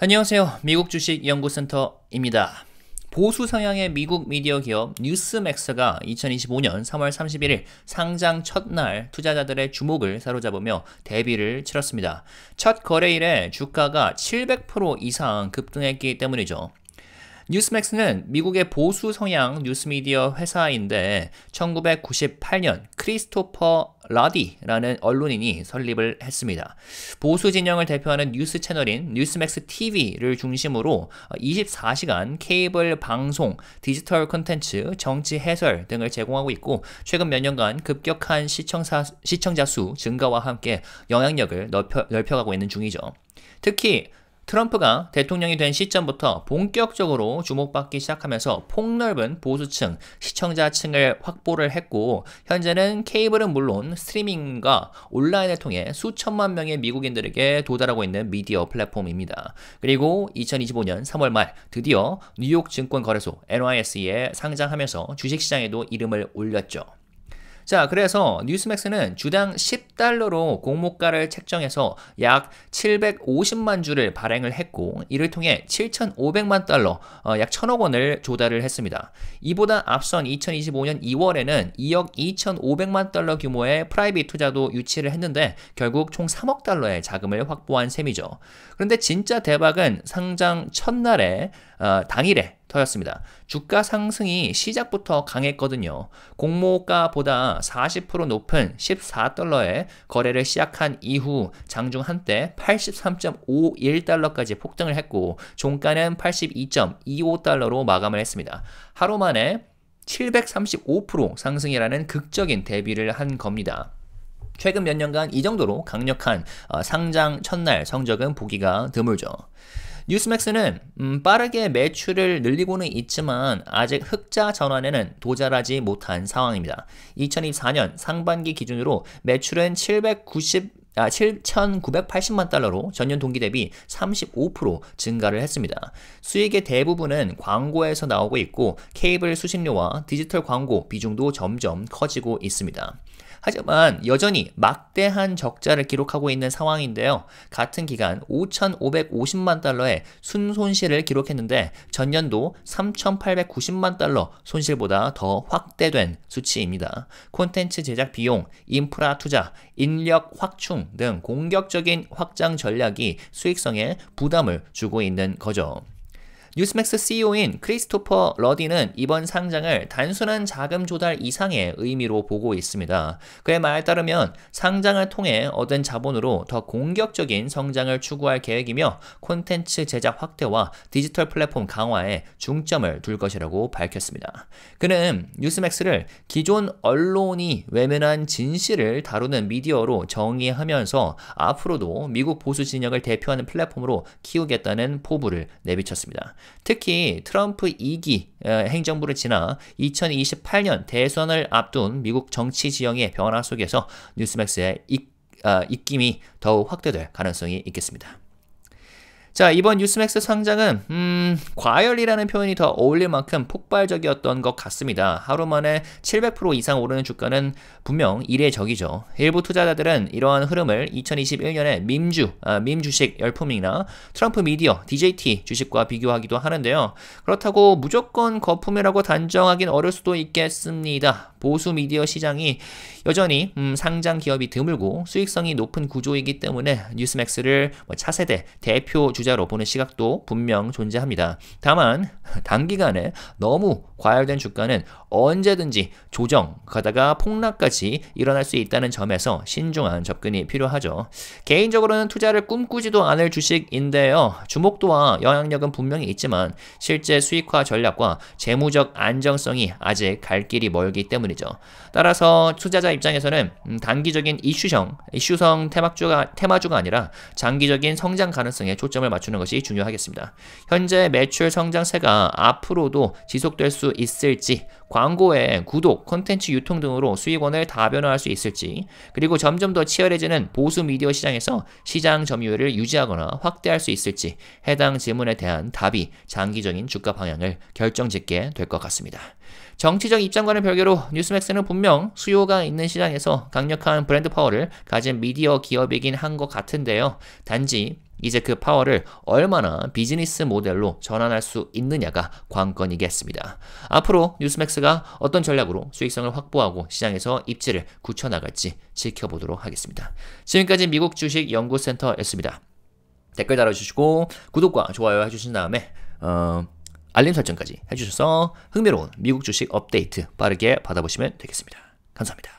안녕하세요. 미국 주식 연구센터입니다. 보수 성향의 미국 미디어 기업 뉴스맥스가 2025년 3월 31일 상장 첫날 투자자들의 주목을 사로잡으며 데뷔를 치렀습니다. 첫 거래일에 주가가 700% 이상 급등했기 때문이죠. 뉴스맥스는 미국의 보수 성향 뉴스미디어 회사인데 1998년 크리스토퍼 라디라는 언론인이 설립을 했습니다. 보수 진영을 대표하는 뉴스 채널인 뉴스맥스 TV를 중심으로 24시간 케이블 방송, 디지털 콘텐츠, 정치 해설 등을 제공하고 있고 최근 몇 년간 급격한 시청자 수 증가와 함께 영향력을 넓혀가고 있는 중이죠. 특히 트럼프가 대통령이 된 시점부터 본격적으로 주목받기 시작하면서 폭넓은 보수층, 시청자층을 확보를 했고 현재는 케이블은 물론 스트리밍과 온라인을 통해 수천만 명의 미국인들에게 도달하고 있는 미디어 플랫폼입니다. 그리고 2025년 3월 말 드디어 뉴욕 증권거래소 NYSE에 상장하면서 주식시장에도 이름을 올렸죠. 자, 그래서 뉴스맥스는 주당 $10로 공모가를 책정해서 약 750만 주를 발행을 했고 이를 통해 7,500만 달러, 약 1,000억 원을 조달을 했습니다. 이보다 앞선 2025년 2월에는 2억 2,500만 달러 규모의 프라이빗 투자도 유치를 했는데 결국 총 3억 달러의 자금을 확보한 셈이죠. 그런데 진짜 대박은 상장 첫날에 당일에 터졌습니다. 주가 상승이 시작부터 강했거든요. 공모가보다 40% 높은 $14에 거래를 시작한 이후 장중 한때 83.51달러까지 폭등을 했고 종가는 82.25달러로 마감을 했습니다. 하루 만에 735% 상승이라는 극적인 데뷔를 한 겁니다. 최근 몇 년간 이 정도로 강력한 상장 첫날 성적은 보기가 드물죠. 뉴스맥스는 빠르게 매출을 늘리고는 있지만 아직 흑자 전환에는 도달하지 못한 상황입니다. 2024년 상반기 기준으로 매출은 7,980만 달러로 전년 동기 대비 35% 증가를 했습니다. 수익의 대부분은 광고에서 나오고 있고 케이블 수신료와 디지털 광고 비중도 점점 커지고 있습니다. 하지만 여전히 막대한 적자를 기록하고 있는 상황인데요. 같은 기간 5,550만 달러의 순손실을 기록했는데 전년도 3,890만 달러 손실보다 더 확대된 수치입니다. 콘텐츠 제작 비용, 인프라 투자, 인력 확충 등 공격적인 확장 전략이 수익성에 부담을 주고 있는 거죠. 뉴스맥스 CEO인 크리스토퍼 러디는 이번 상장을 단순한 자금 조달 이상의 의미로 보고 있습니다. 그의 말에 따르면 상장을 통해 얻은 자본으로 더 공격적인 성장을 추구할 계획이며 콘텐츠 제작 확대와 디지털 플랫폼 강화에 중점을 둘 것이라고 밝혔습니다. 그는 뉴스맥스를 기존 언론이 외면한 진실을 다루는 미디어로 정의하면서 앞으로도 미국 보수 진영을 대표하는 플랫폼으로 키우겠다는 포부를 내비쳤습니다. 특히 트럼프 2기 행정부를 지나 2028년 대선을 앞둔 미국 정치 지형의 변화 속에서 뉴스맥스의 입김이 더욱 확대될 가능성이 있겠습니다. 자, 이번 뉴스맥스 상장은 과열이라는 표현이 더 어울릴 만큼 폭발적이었던 것 같습니다. 하루 만에 700% 이상 오르는 주가는 분명 이례적이죠. 일부 투자자들은 이러한 흐름을 2021년에 밈 주식 열풍이나 트럼프 미디어, DJT 주식과 비교하기도 하는데요. 그렇다고 무조건 거품이라고 단정하긴 어려울 수도 있겠습니다. 보수 미디어 시장이 여전히 상장 기업이 드물고 수익성이 높은 구조이기 때문에 뉴스맥스를 차세대 대표 주자로 보는 시각도 분명 존재합니다. 다만 단기간에 너무 과열된 주가는 언제든지 조정, 가다가 폭락까지 일어날 수 있다는 점에서 신중한 접근이 필요하죠. 개인적으로는 투자를 꿈꾸지도 않을 주식인데요. 주목도와 영향력은 분명히 있지만 실제 수익화 전략과 재무적 안정성이 아직 갈 길이 멀기 때문이죠. 따라서 투자자 입장에서는 단기적인 이슈성 테마주가 아니라 장기적인 성장 가능성에 초점을 맞추는 것이 중요하겠습니다. 현재 매출 성장세가 앞으로도 지속될 수 있을지, 광고에 구독, 콘텐츠 유통 등으로 수익원을 다변화할 수 있을지, 그리고 점점 더 치열해지는 보수 미디어 시장에서 시장 점유율을 유지하거나 확대할 수 있을지 해당 질문에 대한 답이 장기적인 주가 방향을 결정짓게 될 것 같습니다. 정치적 입장과는 별개로 뉴스맥스는 분명 수요가 있는 시장에서 강력한 브랜드 파워를 가진 미디어 기업이긴 한 것 같은데요. 단지 이제 그 파워를 얼마나 비즈니스 모델로 전환할 수 있느냐가 관건이겠습니다. 앞으로 뉴스맥스가 어떤 전략으로 수익성을 확보하고 시장에서 입지를 굳혀나갈지 지켜보도록 하겠습니다. 지금까지 미국 주식 연구센터였습니다. 댓글 달아주시고 구독과 좋아요 해주신 다음에 알림 설정까지 해주셔서 흥미로운 미국 주식 업데이트 빠르게 받아보시면 되겠습니다. 감사합니다.